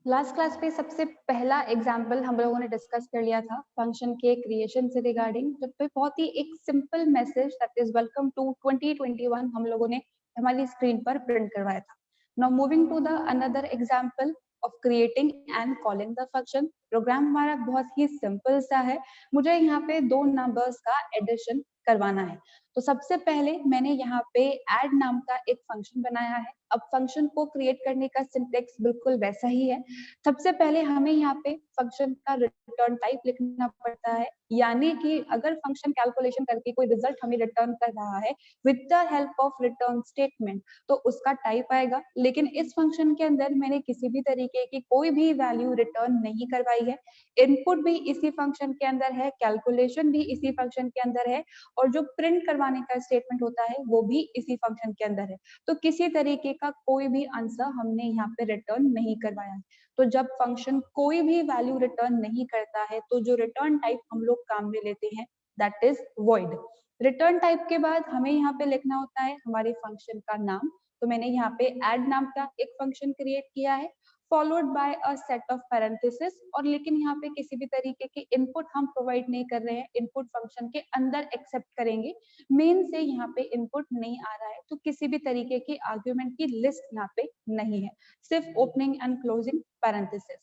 Last class पे सबसे पहला एग्जाम्पल हम लोगों ने डिस्कस कर लिया था फंक्शन के क्रिएशन से रिगार्डिंग, जब पे बहुत ही एक simple message that is welcome to 2021 हम लोगों ने हमारी स्क्रीन पर प्रिंट करवाया था। Now moving to the another example of creating and calling the function. Program हमारा बहुत ही सिंपल सा है, मुझे यहाँ पे दो नंबर्स का एडिशन करवाना है। तो सबसे पहले मैंने यहाँ पे ऐड नाम का एक फंक्शन बनाया है। अब फंक्शन को क्रिएट करने का सिंटेक्स बिल्कुल वैसा ही है। सबसे पहले हमें यहाँ पे फंक्शन का रिटर्न टाइप लिखना पड़ता है, यानी कि अगर फंक्शन कैलकुलेशन करके कोई रिजल्ट हमें रिटर्न कर रहा है with the help of return statement तो उसका टाइप आएगा। लेकिन इस फंक्शन के अंदर मैंने किसी भी तरीके की कोई भी वैल्यू रिटर्न नहीं करवाई है। इनपुट भी इसी फंक्शन के अंदर है, कैलकुलेशन भी इसी फंक्शन के अंदर है, और जो प्रिंट करवाने का स्टेटमेंट होता है वो भी इसी फंक्शन के अंदर है। तो किसी तरीके का कोई भी आंसर हमने यहाँ पे रिटर्न नहीं करवाया है। तो जब फंक्शन कोई भी वैल्यू रिटर्न नहीं करता है तो जो रिटर्न टाइप हम लोग काम में लेते हैं that is void. Return type के बाद हमें यहाँ पे लिखना होता है हमारे फंक्शन का नाम। तो मैंने यहाँ पे ऐड नाम का एक फंक्शन क्रिएट किया है followed by a set of parenthesis, और लेकिन यहाँ पे किसी भी तरीके के इनपुट हम प्रोवाइड नहीं कर रहे हैं, इनपुट फंक्शन के अंदर एक्सेप्ट करेंगे। मेन से यहाँ पे इनपुट नहीं आ रहा है तो किसी भी तरीके की आर्ग्यूमेंट की लिस्ट यहाँ पे नहीं है, सिर्फ opening and closing parenthesis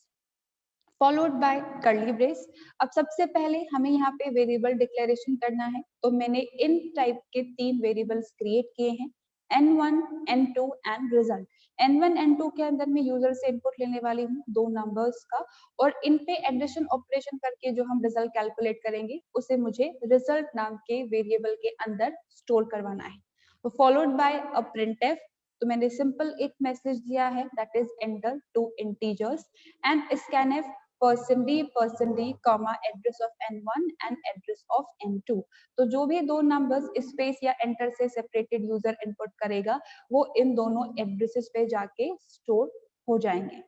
followed by curly brace. अब सबसे पहले हमें यहाँ पे वेरिएबल डिक्लेरेशन करना है, तो मैंने इन टाइप के तीन वेरिएबल्स क्रिएट किए हैं n1 n2 and result. n1 n2 के अंदर मैं यूजर से इनपुट लेने वाली हूँ दो नंबर्स का, और इन पे एडिशन ऑपरेशन करके जो हम रिजल्ट कैलकुलेट करेंगे उसे मुझे रिजल्ट नाम के वेरिएबल के अंदर स्टोर करवाना है। तो फॉलोड बाय अ प्रिंटफ। तो मैंने सिंपल एक मैसेज दिया है that is enter two integers and scanf percent d comma address of n1 and address of n2। तो जो भी दो नंबर्स स्पेस या एंटर से सेपरेटेड यूजर इनपुट करेगा वो इन दोनों एड्रेसेस पे जाके स्टोर हो जाएंगे।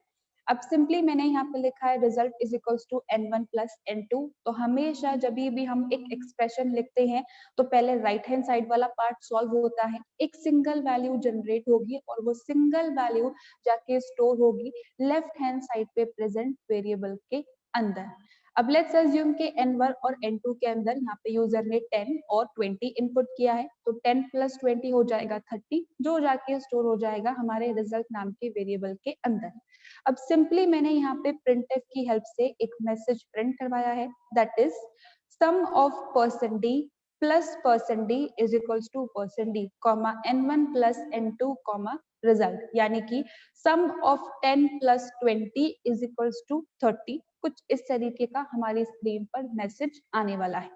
अब सिंपली मैंने यहाँ पे लिखा है result is equals to n1 plus n2। तो हमेशा जब भी हम एक एक्सप्रेशन लिखते हैं तो पहले राइट हैंड साइड वाला पार्ट सॉल्व होता है, एक सिंगल वैल्यू जनरेट होगी और वो सिंगल वैल्यू जाके स्टोर होगी लेफ्ट हैंड साइड पे प्रेजेंट वेरिएबल के अंदर। अब लेट्स अज्यूम कि n1 और n2 के अंदर यहाँ पे यूजर ने 10 और 20 इनपुट किया है, तो 10 प्लस 20 हो जाएगा 30, जो जाके स्टोर हो जाएगा हमारे रिजल्ट नाम के वेरिएबल के अंदर। अब सिंपली मैंने यहाँ पे प्रिंटफ की हेल्प से एक मैसेज प्रिंट करवाया है that is sum of percent d plus percent d is equals to percent d comma n1 plus n2 comma result, यानी कि sum of 10 plus 20 is equals to 30। कुछ इस तरीके का हमारी स्क्रीन पर मैसेज आने वाला है।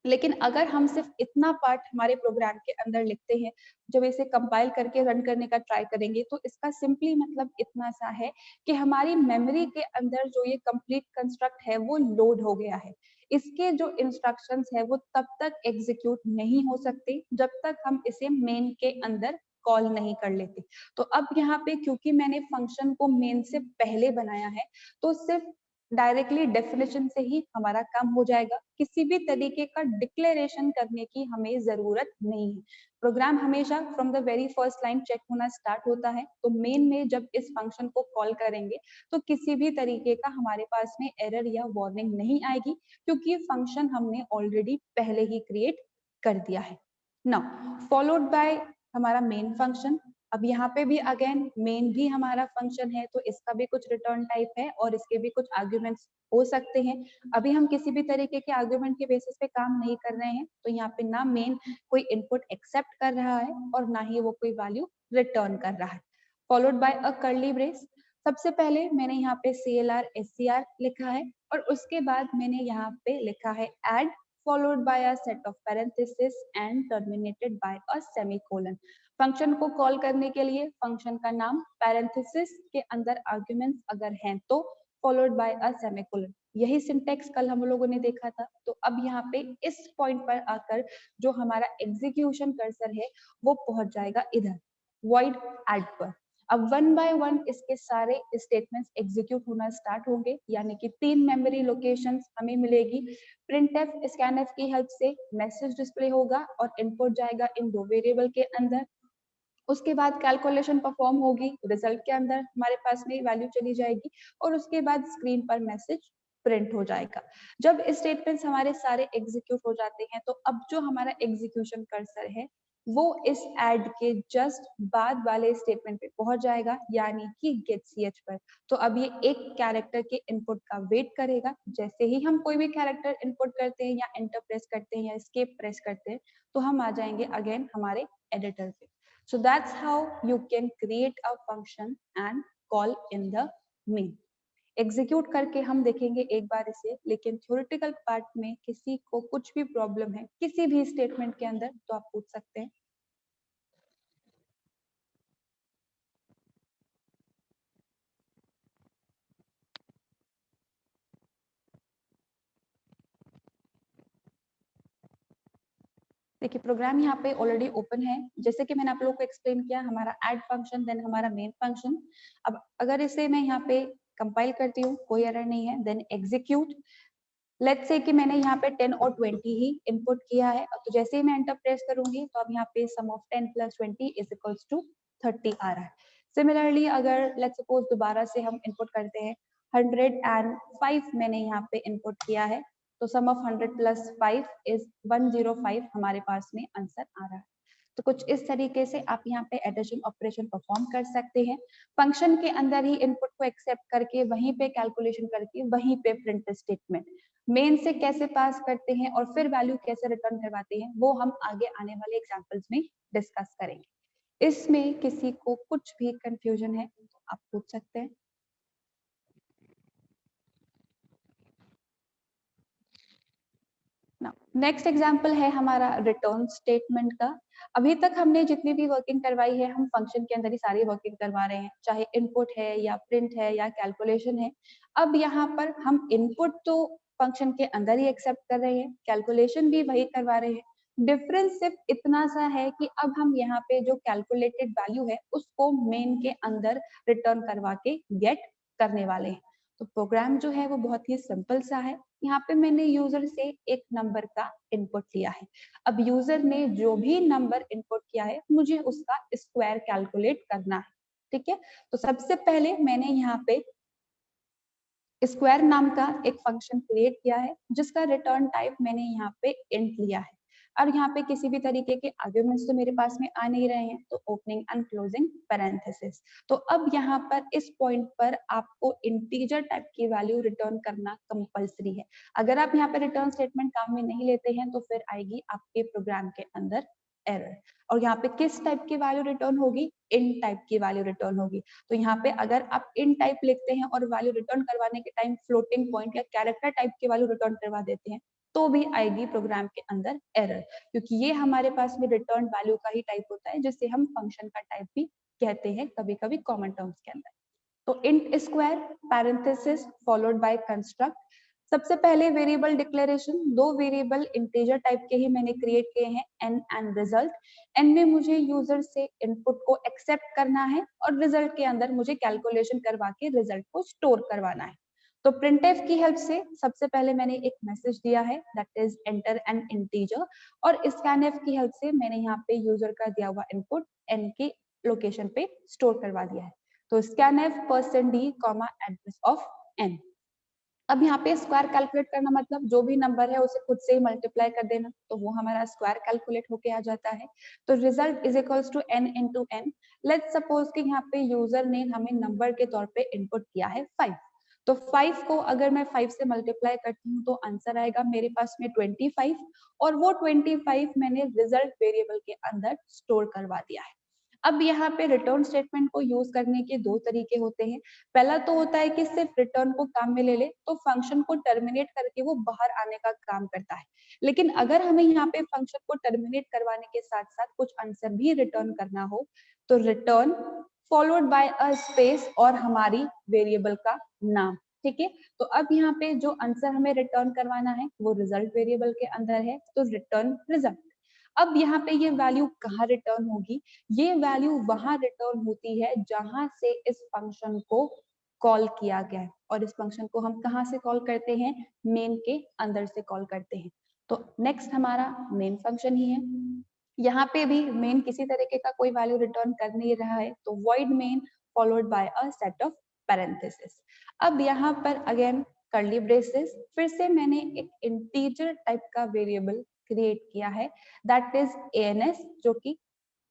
लेकिन अगर हम सिर्फ इतना पार्ट हमारे प्रोग्राम के अंदर लिखते हैं, जब इसे कंपाइल करके रन करने का ट्राई करेंगे तो इसका सिंपली मतलब इतना सा है कि हमारी मेमोरी के अंदर जो ये कंप्लीट कंस्ट्रक्ट है वो लोड हो गया है। इसके जो इंस्ट्रक्शंस है वो तब तक एग्जीक्यूट नहीं हो सकते जब तक हम इसे मेन के अंदर कॉल नहीं कर लेते। तो अब यहाँ पे क्योंकि मैंने फंक्शन को मेन से पहले बनाया है तो सिर्फ डायरेक्टली डेफिनेशन से ही हमारा काम हो जाएगा, किसी भी तरीके का डिक्लेरेशन करने की हमें जरूरत नहीं है। प्रोग्राम हमेशा from the very first line check होना स्टार्ट होता है, तो मेन में जब इस फंक्शन को कॉल करेंगे तो किसी भी तरीके का हमारे पास में एरर या वार्निंग नहीं आएगी क्योंकि फंक्शन हमने ऑलरेडी पहले ही क्रिएट कर दिया है। नाउ फॉलोड बाय हमारा मेन फंक्शन। अब यहाँ पे भी अगेन मेन भी हमारा फंक्शन है तो इसका भी कुछ रिटर्न टाइप है और इसके भी कुछ आर्ग्यूमेंट्स हो सकते हैं। अभी हम किसी भी तरीके के आर्ग्यूमेंट के बेसिस पे काम नहीं कर रहे हैं, तो यहाँ पे ना मेन कोई इनपुट एक्सेप्ट कर रहा है और ना ही वो कोई वैल्यू रिटर्न कर रहा है। Followed by a curly brace. सबसे पहले मैंने यहाँ पे CLR SCR लिखा है और उसके बाद मैंने यहाँ पे लिखा है add followed by a set of parentheses and terminated by a semicolon। Function को कॉल करने के लिए फंक्शन का नाम पैरेंथेसिस के अंदर आर्ग्यूमेंट्स अगर हैं तो फॉलोड बाय अ सेमीकोलन। यही सिंटेक्स कल हम लोगों ने देखा था। तो अब यहाँ पे इस पॉइंट पर आकर जो हमारा एग्जीक्यूशन कर्सर है वो पहुंच जाएगा इधर वॉइड एड पर। अब वन बाय वन इसके सारे स्टेटमेंट्स एग्जीक्यूट होना स्टार्ट होंगे, यानी कि 3 मेमोरी लोकेशंस हमें मिलेगी। प्रिंटफ स्कैनफ की हेल्प से मैसेज डिस्प्ले होगा और इनपुट जाएगा इन दो वेरिएबल के अंदर। उसके बाद कैलकुलेशन परफॉर्म होगी, रिजल्ट के अंदर हमारे पास में वैल्यू चली जाएगी और उसके बाद स्क्रीन पर मैसेज प्रिंट हो जाएगा। जब स्टेटमेंट्स हमारे सारे एग्जीक्यूट हो जाते हैं तो अब जो हमारा एग्जीक्यूशन कर्सर है वो इस ऐड के जस्ट बाद वाले स्टेटमेंट पे पहुंच जाएगा, यानी कि गेट ch पर। तो अब ये एक कैरेक्टर के इनपुट का वेट करेगा। जैसे ही हम कोई भी कैरेक्टर इनपुट करते हैं या एंटर प्रेस करते हैं या एस्केप प्रेस करते हैं तो हम आ जाएंगे अगेन हमारे एडिटर पे। So that's how you can create a function and call in the main. Execute करके हम देखेंगे एक बार इसे, लेकिन थ्योरेटिकल पार्ट में किसी को कुछ भी प्रॉब्लम है किसी भी स्टेटमेंट के अंदर तो आप पूछ सकते हैं। देखिए प्रोग्राम यहाँ पे ऑलरेडी ओपन है, जैसे कि मैंने आप लोगों को एक्सप्लेन किया, हमारा ऐड फंक्शन देन हमारा मेन फंक्शन। अब अगर इसे मैं यहाँ पे कंपाइल करती हूँ, कोई एरर नहीं है, देन एग्जीक्यूट। लेट्स से कि मैंने यहाँ पे 10 और 20 ही इनपुट किया है, तो जैसे ही मैं एंटर प्रेस करूंगी तो अब यहाँ पे सम ऑफ 10 + 20 इज इक्वल्स टू 30 आ रहा है। सिमिलरली अगर लेट्स सपोज दोबारा से हम इनपुट करते हैं 105 मैंने यहाँ पे इनपुट किया है, तो सम ऑफ 100 + 5 इज 105 हमारे पास में आंसर आ रहा है। तो कुछ इस तरीके से आप यहाँ पे एडिशन ऑपरेशन परफॉर्म कर सकते हैं, फंक्शन के अंदर ही इनपुट को एक्सेप्ट करके वहीं पे कैलकुलेशन करके वहीं पे प्रिंट स्टेटमेंट। मेन से कैसे पास करते हैं और फिर वैल्यू कैसे रिटर्न करवाते हैं वो हम आगे आने वाले एग्जांपल्स में डिस्कस करेंगे। इसमें किसी को कुछ भी कंफ्यूजन है तो आप पूछ सकते हैं। नेक्स्ट एग्जाम्पल है हमारा रिटर्न स्टेटमेंट का। अभी तक हमने जितनी भी वर्किंग करवाई है हम फंक्शन के अंदर ही सारी वर्किंग करवा रहे हैं, चाहे इनपुट है या प्रिंट है या कैलकुलेशन है। अब यहाँ पर हम इनपुट तो फंक्शन के अंदर ही एक्सेप्ट कर रहे हैं, कैलकुलेशन भी वही करवा रहे हैं। डिफरेंस सिर्फ इतना सा है कि अब हम यहाँ पे जो कैलकुलेटेड वैल्यू है उसको मेन के अंदर रिटर्न करवा के गेट करने वाले हैं। तो प्रोग्राम जो है वो बहुत ही सिंपल सा है। यहाँ पे मैंने यूजर से एक नंबर का इनपुट लिया है। अब यूजर ने जो भी नंबर इनपुट किया है मुझे उसका स्क्वायर कैलकुलेट करना है। ठीक है, तो सबसे पहले मैंने यहाँ पे स्क्वायर नाम का एक फंक्शन क्रिएट किया है जिसका रिटर्न टाइप मैंने यहाँ पे इंट लिया है। और यहाँ पे किसी भी तरीके के आर्ग्यूमेंट्स तो मेरे पास में आ नहीं रहे हैं, तो ओपनिंग एंड क्लोजिंग पैरेंथेसिस। तो अब यहाँ पर इस पॉइंट पर आपको इंटीजर टाइप की वैल्यू रिटर्न करना कंपलसरी है। अगर आप यहाँ पे रिटर्न स्टेटमेंट काम में नहीं लेते हैं तो फिर आएगी आपके प्रोग्राम के अंदर एरर। और यहाँ पे किस टाइप की वैल्यू रिटर्न होगी? इन टाइप की वैल्यू रिटर्न होगी। तो यहाँ पे अगर आप इन टाइप लिखते हैं और वैल्यू रिटर्न करवाने के टाइम फ्लोटिंग पॉइंट या कैरेक्टर टाइप की वैल्यू रिटर्न करवा देते हैं तो भी आएगी प्रोग्राम के अंदर एरर, क्योंकि ये हमारे पास में रिटर्न वैल्यू का ही टाइप होता है जिसे हम फंक्शन का टाइप भी कहते हैं कभी कभी कॉमन टर्म्स के अंदर। तो int square parenthesis followed by construct. सबसे पहले वेरिएबल डिक्लेरेशन, दो वेरिएबल इंटीजर टाइप के ही मैंने क्रिएट किए हैं एन एंड रिजल्ट। एन में मुझे यूजर से इनपुट को एक्सेप्ट करना है और रिजल्ट के अंदर मुझे कैलकुलेशन करवा के रिजल्ट को स्टोर करवाना है। तो प्रिंटफ की हेल्प से सबसे पहले मैंने एक मैसेज दिया है that is enter N integer, और स्कैनफ की हेल्प से मैंने यहाँ पे यूजर का दिया हुआ इनपुट एन के लोकेशन पे स्टोर करवा दिया है। तो scanf %d, address of n। अब यहाँ पे स्क्वायर कैलकुलेट करना मतलब जो भी नंबर है उसे खुद से ही मल्टीप्लाई कर देना, तो वो हमारा स्क्वायर कैलकुलेट होके आ जाता है। तो result is equals to n into n। Let's suppose कि यहाँ पे यूजर ने हमें नंबर के तौर पे इनपुट किया है 5, तो 5 को अगर मैं 5 से मल्टीप्लाई करती हूँ तो आंसर आएगा मेरे पास में 25, और वो 25 मैंने रिजल्ट वेरिएबल के अंदर स्टोर करवा दिया है। अब यहाँ पे रिटर्न स्टेटमेंट को यूज करने के दो तरीके होते हैं। पहला तो होता है कि सिर्फ रिटर्न को काम में ले ले, तो फंक्शन को टर्मिनेट करके वो बाहर आने का काम करता है। लेकिन अगर हमें यहाँ पे फंक्शन को टर्मिनेट करवाने के साथ साथ कुछ आंसर भी रिटर्न करना हो तो return followed by a space और हमारी वेरिएबल का नाम। ठीक है, तो अब यहाँ पे जो आंसर हमें रिटर्न करवाना है वो रिजल्ट वेरिएबल के अंदर है, तो रिटर्न रिजल्ट। अब यहाँ पे ये वैल्यू कहाँ रिटर्न होगी? ये वैल्यू वहां रिटर्न होती है जहां से इस फंक्शन को कॉल किया गया है, और इस फंक्शन को हम कहाँ से कॉल करते हैं? मेन के अंदर से कॉल करते हैं। तो नेक्स्ट हमारा मेन फंक्शन ही है। यहाँ पे भी मेन किसी तरीके का कोई वैल्यू रिटर्न कर नहीं रहा है, तो void main followed by a set of parenthesis. अब यहाँ पर अगेन कर्ली ब्रेसेस, फिर से मैंने एक इंटीजर टाइप का वेरिएबल क्रिएट किया है, दैट इज ans, जो कि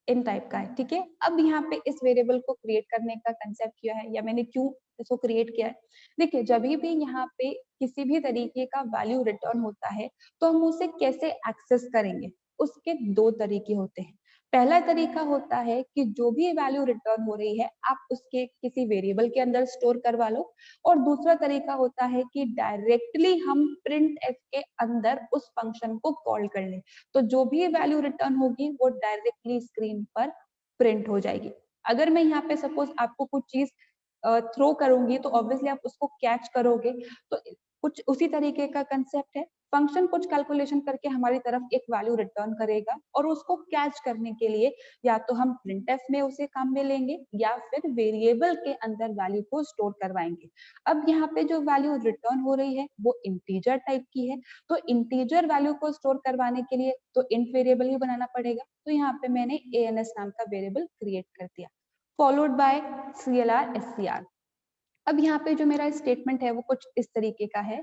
इन टाइप का है, ठीक है। अब यहाँ पे इस वेरिएबल को क्रिएट करने का कंसेप्ट किया है, या मैंने क्यों इसको क्रिएट किया है, देखिए जब भी यहाँ पे किसी भी तरीके का वैल्यू रिटर्न होता है तो हम उसे कैसे एक्सेस करेंगे, उसके दो तरीके होते हैं। पहला तरीका होता है कि जो भी वैल्यू रिटर्न हो रही है आप उसके किसी वेरिएबल के अंदर स्टोर करवा लो, और दूसरा तरीका होता है कि डायरेक्टली हम प्रिंट एफ के अंदर उस फंक्शन को कॉल कर लें, तो जो भी वैल्यू रिटर्न होगी वो डायरेक्टली स्क्रीन पर प्रिंट हो जाएगी। अगर मैं यहाँ पे सपोज आपको कुछ चीज थ्रो करूंगी तो ऑब्वियसली आप उसको कैच करोगे, तो कुछ उसी तरीके का कंसेप्ट है। फंक्शन कुछ कैलकुलेशन करके हमारी तरफ एक वैल्यू रिटर्न करेगा, और उसको कैच करने के लिए या तो हम प्रिंटफ में उसे काम में लेंगे या फिर वेरिएबल के अंदर वैल्यू को स्टोर करवाएंगे। अब यहाँ पे जो वैल्यू रिटर्न हो रही है वो इंटीजर टाइप की है, तो इंटीजर वैल्यू को स्टोर करवाने के लिए तो इंट वेरिएबल ही बनाना पड़ेगा, तो यहाँ पे मैंने ans नाम का वेरिएबल क्रिएट कर दिया, फॉलोड बाय clr scr। अब यहाँ पे जो मेरा स्टेटमेंट है वो कुछ इस तरीके का है,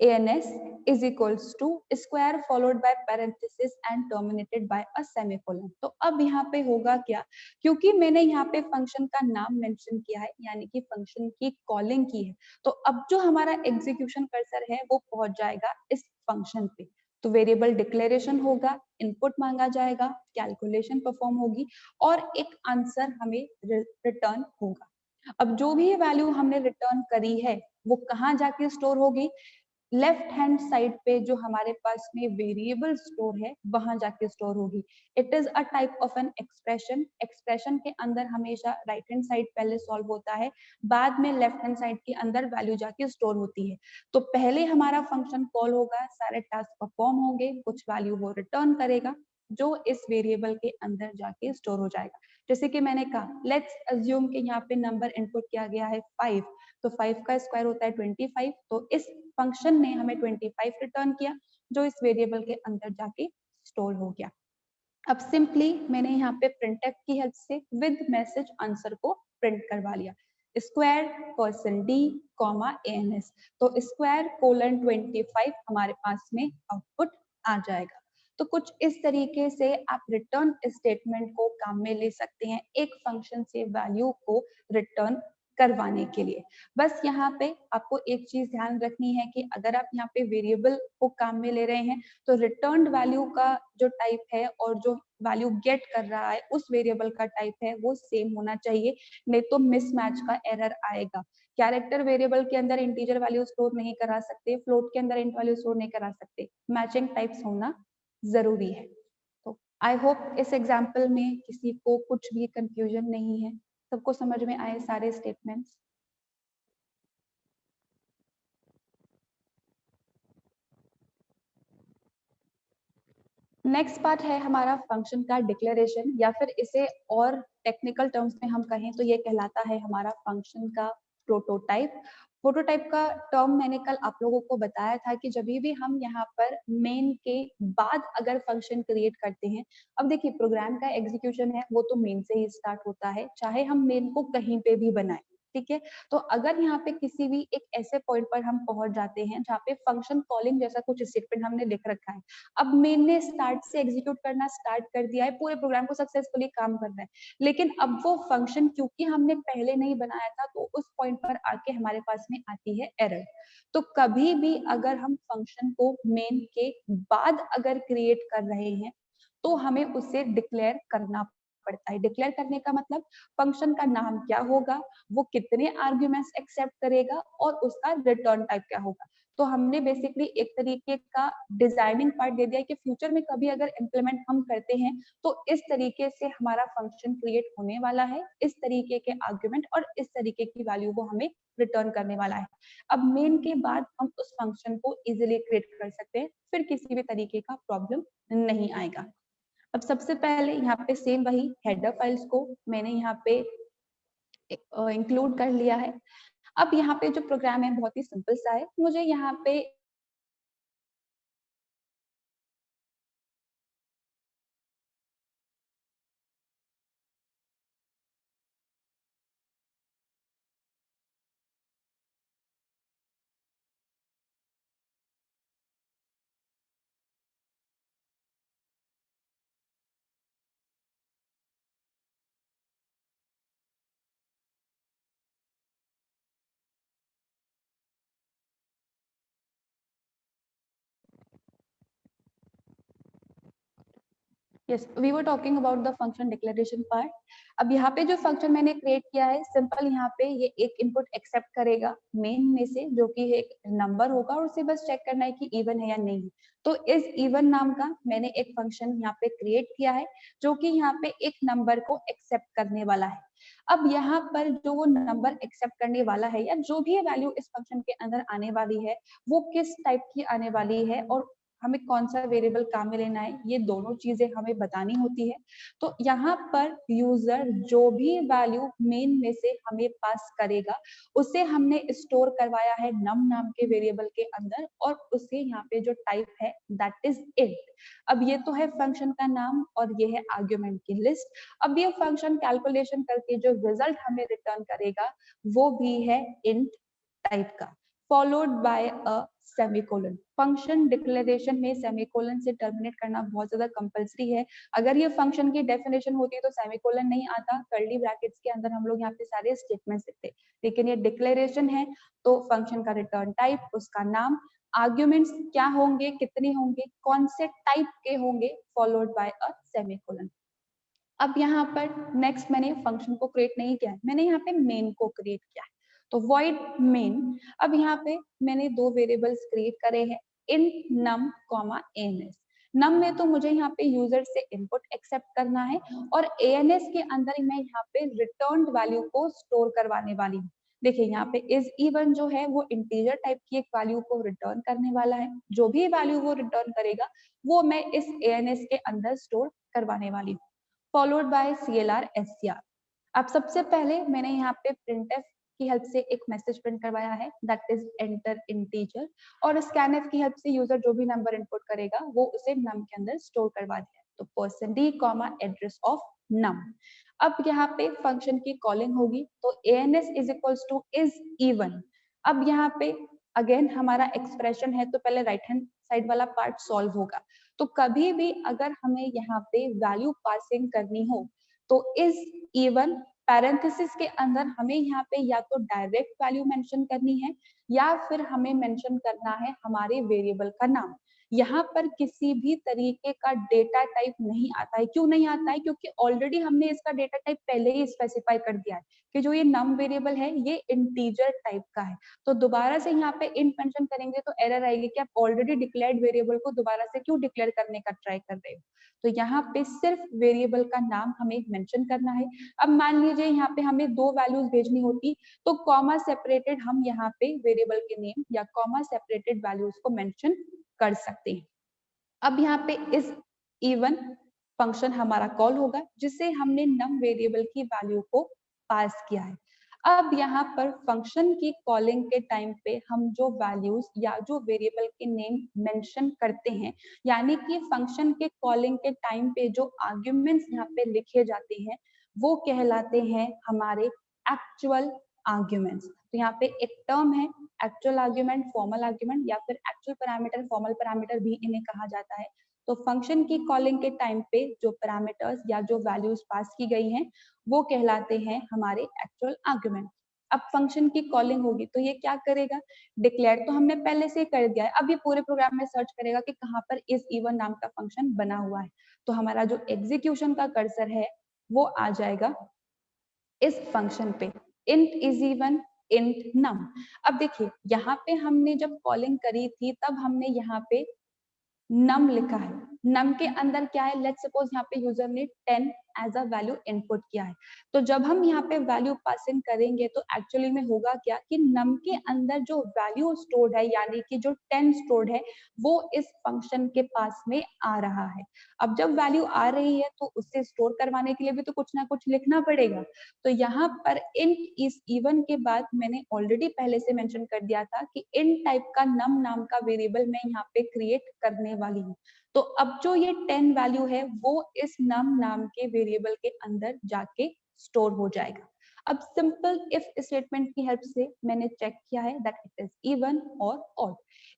ans is equals to square followed by parenthesis and terminated by a semicolon। तो अब यहाँ पे होगा क्या, क्योंकि मैंने यहाँ पे फंक्शन का नाम मेंशन किया है, यानी कि फंक्शन की कॉलिंग की है, तो अब जो हमारा एग्जीक्यूशन कर्सर है वो पहुंच जाएगा इस फंक्शन पे। तो वेरिएबल डिक्लेरेशन होगा, इनपुट मांगा जाएगा, कैलकुलेशन परफॉर्म होगी, और एक आंसर हमें रिटर्न होगा। अब जो भी वैल्यू हमने रिटर्न करी है वो कहाँ जाके स्टोर होगी, लेफ्ट हैंड साइड पे जो हमारे पास में वेरिएबल स्टोर है वहां जाके स्टोर होगी। It is a type of an expression, expression के अंदर हमेशा राइट हैंड साइड पहले सॉल्व होता है, बाद में लेफ्ट हैंड साइड के अंदर वैल्यू जाके स्टोर होती है। तो पहले हमारा फंक्शन कॉल होगा, सारे टास्क परफॉर्म होंगे, कुछ वैल्यू वो रिटर्न करेगा जो इस वेरिएबल के अंदर जाके स्टोर हो जाएगा। जैसे कि मैंने कहा, लेट्स अज्यूम कि यहाँ पे नंबर इनपुट किया गया है 5, तो 5 का स्क्वायर होता है 25, तो इस फंक्शन ने हमें 25 रिटर्न किया जो इस वेरिएबल के अंदर जाके स्टोर हो गया। अब सिंपली मैंने यहाँ पे प्रिंटफ की हेल्प से विद मैसेज आंसर को प्रिंट करवा लिया, स्क्वायर %d ans, तो स्क्वायर कोलन 25 हमारे पास में आउटपुट आ जाएगा। तो कुछ इस तरीके से आप रिटर्न स्टेटमेंट को काम में ले सकते हैं एक फंक्शन से वैल्यू को रिटर्न करवाने के लिए। बस यहाँ पे आपको एक चीज ध्यान रखनी है कि अगर आप यहाँ पे वेरिएबल को काम में ले रहे हैं तो रिटर्न वैल्यू का जो टाइप है और जो वैल्यू गेट कर रहा है उस वेरिएबल का टाइप है वो सेम होना चाहिए, नहीं तो मिसमैच का एरर आएगा। कैरेक्टर वेरिएबल के अंदर इंटीजर वैल्यू स्टोर नहीं करा सकते, फ्लोट के अंदर इंट वैल्यू स्टोर नहीं करा सकते, मैचिंग टाइप्स होना जरूरी है। तो आई होप इस एग्जाम्पल में किसी को कुछ भी कंफ्यूजन नहीं है, सबको समझ में आए सारे स्टेटमेंट्स। नेक्स्ट पार्ट है हमारा फंक्शन का डिक्लेरेशन, या फिर इसे और टेक्निकल टर्म्स में हम कहें तो ये कहलाता है हमारा फंक्शन का प्रोटोटाइप। प्रोटोटाइप का टर्म मैंने कल आप लोगों को बताया था कि जब भी हम यहाँ पर मेन के बाद अगर फंक्शन क्रिएट करते हैं, अब देखिए प्रोग्राम का एग्जीक्यूशन है वो तो मेन से ही स्टार्ट होता है, चाहे हम मेन को कहीं पे भी बनाए, ठीक है। तो अगर यहाँ पे किसी भी एक ऐसे पॉइंट पर हम पहुंच जाते हैं जहाँ पे फंक्शन कॉलिंग जैसा कुछ स्टेटमेंट हमने लिख रखा है, अब मेन ने स्टार्ट से एग्जीक्यूट करना स्टार्ट कर दिया है, पूरे प्रोग्राम को सक्सेसफुली काम कर रहा है, लेकिन अब वो फंक्शन क्योंकि हमने पहले नहीं बनाया था तो उस पॉइंट पर आके हमारे पास में आती है एरर। तो कभी भी अगर हम फंक्शन को मेन के बाद अगर क्रिएट कर रहे हैं तो हमें उसे डिक्लेयर करना पड़ता है। डिक्लेयर करने का मतलब फंक्शन का नाम क्या होगा, वो कितने आर्ग्यूमेंट्स एक्सेप्ट करेगा और उसका रिटर्न टाइप क्या होगा। तो हमने बेसिकली एक तरीके का डिजाइनिंग पार्ट दे दिया है कि फ्यूचर में कभी अगर इम्प्लीमेंट हम करते हैं तो इस तरीके से हमारा फंक्शन क्रिएट होने वाला है, इस तरीके के आर्ग्यूमेंट और इस तरीके की वैल्यू वो हमें रिटर्न करने वाला है। अब मेन के बाद हम उस फंक्शन को इजिली क्रिएट कर सकते हैं, फिर किसी भी तरीके का प्रॉब्लम नहीं आएगा। अब सबसे पहले यहाँ पे सेम वही हेडर फाइल्स को मैंने यहाँ पे इंक्लूड कर लिया है। अब यहाँ पे जो प्रोग्राम है बहुत ही सिंपल सा है, मुझे यहाँ पे yes, we were talking about the function declaration part. अब यहाँ पे जो फंक्शन मैंने क्रिएट किया है, सिंपल यहाँ पे ये एक इनपुट एक्सेप्ट करेगा मेन में से, जो कि एक नंबर होगा, और उसे बस चेक करना है कि इवन है या नहीं। तो इस इवन नाम का मैंने एक फंक्शन यहाँ पे क्रिएट किया है, जो कि यहाँ पे एक नंबर को एक्सेप्ट करने वाला है। अब यहाँ पर जो वो नंबर एक्सेप्ट करने वाला है, या जो भी वैल्यू इस फंक्शन के अंदर आने वाली है, वो किस टाइप की आने वाली है और हमें कौन सा वेरिएबल काम में लेना है, ये दोनों चीजें हमें बतानी होती है। तो यहाँ पर यूजर जो भी वैल्यू मेन में से हमें पास करेगा, उसे हमने स्टोर करवाया है नम नाम के वेरिएबल के अंदर, और उसे यहाँ पे जो टाइप है दैट इज इंट। अब ये तो है फंक्शन का नाम और ये है आर्ग्यूमेंट की लिस्ट। अब ये फंक्शन कैलकुलेशन करके जो रिजल्ट हमें रिटर्न करेगा, वो भी है इंट टाइप का, followed by a semicolon. Function declaration में सेमीकोलन से टर्मिनेट करना बहुत ज्यादा कंपलसरी है। अगर ये फंक्शन की डेफिनेशन होती तो सेमीकोलन नहीं आता, कर्ली ब्रैकेट्स के अंदर हम लोग यहाँ पे सारे स्टेटमेंट्स लिखते, लेकिन ये डिक्लेरेशन है तो फंक्शन का रिटर्न टाइप, उसका नाम, आर्ग्यूमेंट्स क्या होंगे, कितने होंगे, कौन से टाइप के होंगे, फॉलोड बाय अ सेमीकोलन। अब यहाँ पर नेक्स्ट मैंने फंक्शन को क्रिएट नहीं किया है, मैंने यहाँ पे मेन को क्रिएट किया है। तो void main। अब यहाँ पे मैंने दो वेरिएबल्स क्रिएट करे हैं, int num comma ans। num में तो मुझे यहाँ पे यूजर से इनपुट एक्सेप्ट करना है, और ans के अंदर मैं यहाँ पे रिटर्न वैल्यू को स्टोर करवाने वाली हूँ। देखिए यहाँ पे इज इवन जो है वो इंटीजर टाइप की एक वैल्यू को रिटर्न करने वाला है, जो भी वैल्यू वो रिटर्न करेगा वो मैं इस ans के अंदर स्टोर करवाने वाली हूँ, फॉलोड बाय CLR SCR। अब सबसे पहले मैंने यहाँ पे printf की हेल्प से एक मैसेज प्रिंट करवाया है, दैट इज एंटर इंटीजर, और scanf की हेल्प से यूजर जो भी नंबर इनपुट करेगा वो उसे num के अंदर स्टोर करवा दिया है। तो %d comma address of num। अब यहाँ पे फंक्शन की कॉलिंग होगी, तो ans is equals two is even. अब यहाँ पे अगेन हमारा एक्सप्रेशन है, तो पहले राइट हैंड साइड वाला पार्ट सॉल्व होगा। तो कभी भी अगर हमें यहाँ पे वैल्यू पासिंग करनी हो, तो इज इवन पैरेंथेसिस के अंदर हमें यहाँ पे या तो डायरेक्ट वैल्यू मेंशन करनी है, या फिर हमें मेंशन करना है हमारे वेरिएबल का नाम। यहाँ पर किसी भी तरीके का डेटा टाइप नहीं आता है। क्यों नहीं आता है? क्योंकि ऑलरेडी हमने इसका डेटा टाइप पहले ही स्पेसिफाई कर दिया है कि जो ये नम वेरिएबल है ये इंटीजर टाइप का है। तो दोबारा से यहाँ पे इंट मेंशन करेंगे तो एरर आएगी कि आप ऑलरेडी डिक्लेयर्ड वेरिएबल को दोबारा से क्यों डिक्लेयर करने का ट्राई कर रहे हो। तो यहाँ पे सिर्फ वेरिएबल का नाम हमें मेंशन करना है। अब मान लीजिए यहाँ पे हमें दो वैल्यूज भेजनी होती, तो कॉमा सेपरेटेड हम यहाँ पे वेरिएबल के नेम या कॉमा सेपरेटेड वैल्यूज को मेंशन कर सकते हैं। अब यहाँ पे इस इवन फंक्शन हमारा कॉल होगा, जिससे हमने नम वेरिएबल की वैल्यू को पास किया है। अब यहाँ पर फंक्शन की कॉलिंग के टाइम पे हम जो वैल्यूज या जो वेरिएबल के नेम मेंशन करते हैं, यानी कि फंक्शन के कॉलिंग के टाइम पे जो आर्ग्यूमेंट्स यहाँ पे लिखे जाते हैं, वो कहलाते हैं हमारे एक्चुअल आर्ग्यूमेंट्स। तो यहाँ पे एक टर्म है एक्चुअल आर्ग्यूमेंट, फॉर्मल आर्ग्यूमेंट, या फिर एक्चुअल पैरामीटर, फॉर्मल पैरामीटर भी इन्हें कहा जाता है। तो फंक्शन की कॉलिंग के टाइम पे जो पैरामीटर्स या जो वैल्यूज पास की गई हैं, वो कहलाते हैं हमारे एक्चुअल आर्ग्यूमेंट। अब फंक्शन की कॉलिंग होगी तो ये क्या करेगा, डिक्लेयर तो हमने पहले से ही कर दिया है, अब ये पूरे प्रोग्राम में सर्च करेगा कि कहाँ पर इस इवन नाम का फंक्शन बना हुआ है। तो हमारा जो एग्जीक्यूशन का कर्सर है वो आ जाएगा इस फंक्शन पे, int is even int num। अब देखिए यहाँ पे हमने जब कॉलिंग करी थी तब हमने यहाँ पे नम लिखा है, नम के अंदर क्या है, लेट्स सपोज यहाँ पे यूजर ने 10 एज अ वैल्यू इनपुट किया है। तो जब हम यहाँ पे वैल्यू पासिंग करेंगे तो एक्चुअली में होगा क्या कि नम के अंदर जो वैल्यू स्टोर्ड है, यानी कि जो 10 स्टोर्ड है, वो इस फंक्शन के पास में आ रहा है। अब जब वैल्यू आ रही है तो उससे स्टोर करवाने के लिए भी तो कुछ ना कुछ लिखना पड़ेगा। तो यहाँ पर इंट इज इवन के बाद मैंने ऑलरेडी पहले से मेंशन कर दिया था कि इंट टाइप का नम नाम का वेरिएबल मैं यहाँ पे क्रिएट करने वाली हूँ। तो अब जो ये 10 वैल्यू है वो इस नम नाम के वेरिएबल के अंदर जाके स्टोर हो जाएगा। अब सिंपल इफ स्टेटमेंट की हेल्प से मैंने चेक किया है दैट इट इज इवन और odd.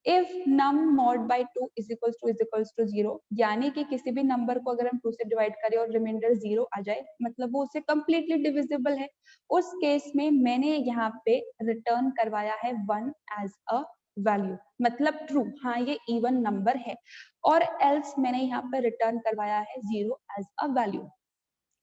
If num mod by 2 is equals to 0, यानी कि किसी भी नंबर को अगर हम 2 से डिवाइड करें और रिमाइंडर 0 आ जाए, मतलब वो उससे कंप्लीटली डिविजिबल है, उस केस में मैंने यहाँ पे रिटर्न करवाया है 1 एज अ वैल्यू, मतलब ट्रू, हाँ ये इवन नंबर है, और एल्स मैंने यहाँ पर रिटर्न करवाया है 0 एज अ वैल्यू।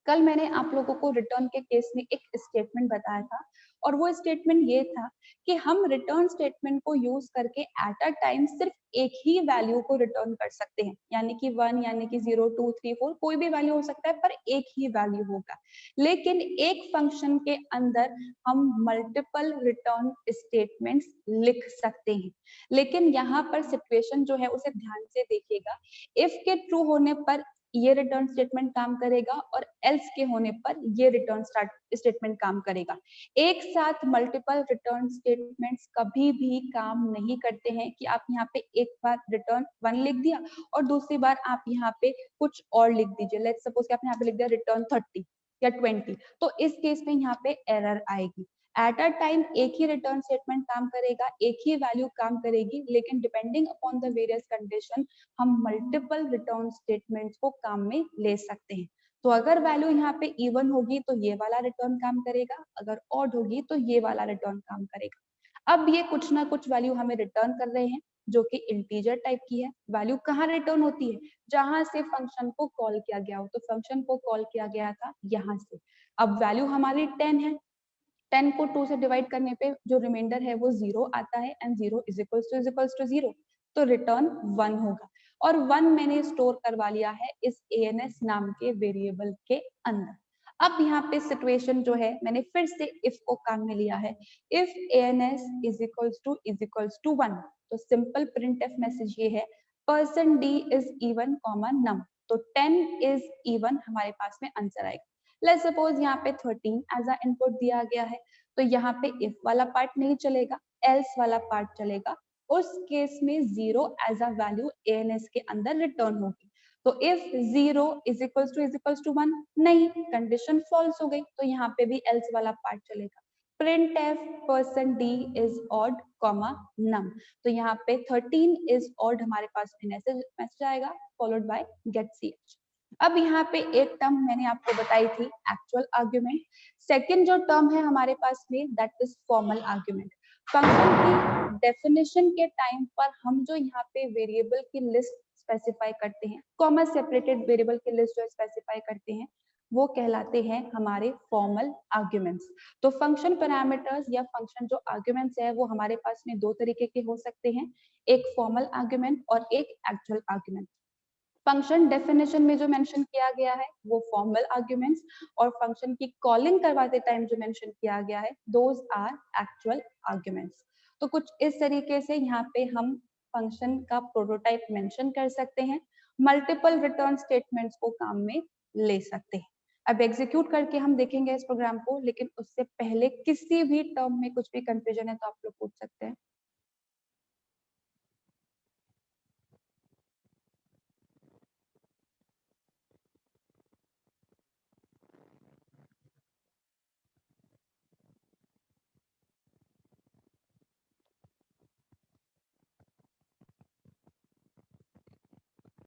कल मैंने आप लोगों को रिटर्न के केस में एक स्टेटमेंट बताया था, और वो स्टेटमेंट ये था कि हम रिटर्न स्टेटमेंट को यूज करके एट अ टाइम सिर्फ एक ही वैल्यू को रिटर्न कर सकते हैं, यानी कि 1, यानी कि 0, 2, 3, 4, कोई भी वैल्यू हो सकता है, पर एक ही वैल्यू होगा। लेकिन एक फंक्शन के अंदर हम मल्टीपल रिटर्न स्टेटमेंट्स लिख सकते हैं। लेकिन यहाँ पर सिचुएशन जो है उसे ध्यान से देखिएगा। इफ के ट्रू होने पर ये रिटर्न स्टेटमेंट काम करेगा, और एल्स के होने पर ये रिटर्न स्टेटमेंट काम करेगा। एक साथ मल्टीपल रिटर्न स्टेटमेंट्स कभी भी काम नहीं करते हैं कि आप यहाँ पे एक बार रिटर्न 1 लिख दिया और दूसरी बार आप यहाँ पे कुछ और लिख दीजिए। लेट्स सपोज कि आपने यहाँ पे लिख दिया रिटर्न 30 या 20, तो इस केस में यहाँ पे एरर आएगी। एट अ टाइम एक ही रिटर्न स्टेटमेंट काम करेगा, एक ही वैल्यू काम करेगी, लेकिन depending upon the various condition हम मल्टीपल रिटर्न स्टेटमेंट्स को काम में ले सकते हैं। तो अगर वैल्यू यहाँ पे इवन होगी तो ये वाला रिटर्न काम करेगा, अगर ऑड होगी तो ये वाला रिटर्न काम करेगा। अब ये कुछ ना कुछ वैल्यू हमें रिटर्न कर रहे हैं जो कि इंटीजर टाइप की है। वैल्यू कहाँ रिटर्न होती है? जहां से फंक्शन को कॉल किया गया हो। तो फंक्शन को कॉल किया गया था यहाँ से। अब वैल्यू हमारी 10 है, 10 को 2 से डिवाइड करने पे जो रिमाइंडर है वो 0 आता है, एंड 0 इज इक्वल्स टू 0, तो रिटर्न 1 होगा। और 1 मैंने स्टोर करवा लिया है इस ans नाम के वेरिएबल के अंदर। अब यहाँ पे सिचुएशन जो है मैंने फिर से इफ को काम में लिया है। If ans is equals to 1, तो सिंपल प्रिंटफ मैसेज ये है percent d is even comma num, तो 10 इज इवन हमारे पास में आंसर आएगा। लेट्स सपोज यहाँ पे 13 एज अ इनपुट दिया गया है, तो यहाँ पे इफ वाला पार्ट नहीं चलेगा, एल्स वाला पार्ट चलेगा। उस केस में 0 एज अ वैल्यू ans के अंदर रिटर्न होगी। तो इफ 0 इज इक्वल्स टू 1, नहीं, कंडीशन फॉल्स हो गई, तो यहाँ पे भी एल्स वाला पार्ट चलेगा। Print f percent d is odd comma num, तो यहाँ पे 13 इज ऑड हमारे पास मैसेज आएगा, फॉलोड बाय गेट ch। अब यहाँ पे एक टर्म मैंने आपको बताई थी एक्चुअल आर्ग्यूमेंट। सेकंड जो टर्म है हमारे पास में that is formal argument. Function की डेफिनेशन के टाइम पर हम जो यहाँ पे वेरिएबल की लिस्ट स्पेसिफाई करते हैं, कॉमा सेपरेटेड वेरिएबल की लिस्ट जो स्पेसिफाई करते हैं, वो कहलाते हैं हमारे फॉर्मल आर्ग्यूमेंट्स। तो फंक्शन पैरामीटर्स या फंक्शन जो आर्ग्यूमेंट्स है वो हमारे पास में दो तरीके के हो सकते हैं, एक फॉर्मल आर्ग्यूमेंट और एक एक्चुअल आर्ग्यूमेंट। फंक्शन डेफिनेशन में जो मेंशन किया गया है वो फॉर्मल आर्ग्यूमेंट्स, और फंक्शन की कॉलिंग करवाते टाइम जो मेंशन किया गया है दोज आर एक्चुअल आर्ग्यूमेंट्स। तो कुछ इस तरीके से यहाँ पे हम फंक्शन का प्रोटोटाइप मेंशन कर सकते हैं, मल्टीपल रिटर्न स्टेटमेंट्स को काम में ले सकते हैं। अब एग्जीक्यूट करके हम देखेंगे इस प्रोग्राम को, लेकिन उससे पहले किसी भी टर्म में कुछ भी कंफ्यूजन है तो आप लोग पूछ सकते हैं।